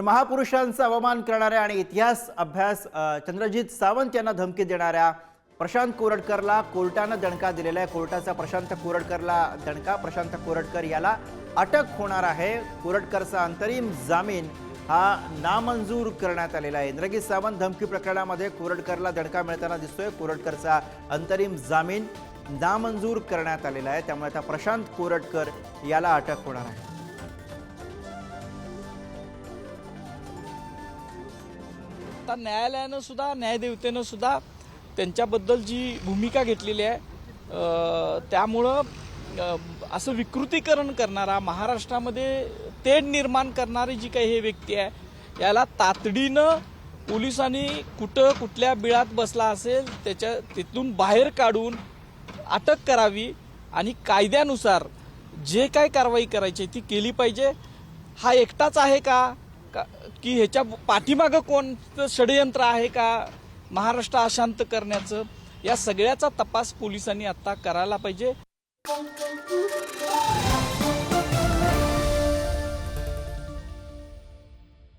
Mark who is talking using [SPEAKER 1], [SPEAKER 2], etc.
[SPEAKER 1] महापुरुषांचा अवमान करणाऱ्या आणि इतिहास अभ्यास चंद्रजीत सावंत यांना धमकी देणाऱ्या प्रशांत कोरटकरला कोर्टाने दणका दिलेला आहे। कोर्टाचा प्रशांत कोरटकरला दणका। प्रशांत कोरटकर याला अटक होणार आहे। कोरटकरचा अंतरिम जामीन हा नामंजूर करण्यात आलेला आहे। चंद्रजीत सावंत धमकी प्रकरणामध्ये कोरटकरला दणका मिळताना दिसतोय। कोरटकरचा अंतरिम जामीन नामंजूर करण्यात आलेला आहे, त्यामुळे आता प्रशांत कोरटकर याला अटक होणार आहे।
[SPEAKER 2] आता न्यायालयानं सुद्धा न्यायदेवतेनं सुद्धा त्यांच्याबद्दल जी भूमिका घेतलेली आहे त्यामुळं असं विकृतीकरण करणारा महाराष्ट्रामध्ये तेढ निर्माण करणारी जी काही हे व्यक्ती आहे याला तातडीनं पोलिसांनी कुठल्या बिळात बसला असेल तिथून बाहेर काढून अटक करावी आणि कायद्यानुसार जे काही कारवाई करायची ती केली पाहिजे। हा एकटाच आहे का की ह्याच्या पाठीमागं कोणतं षडयंत्र आहे का महाराष्ट्र अशांत करण्याचं, या सगळ्याचा तपास पोलिसांनी आता करायला पाहिजे।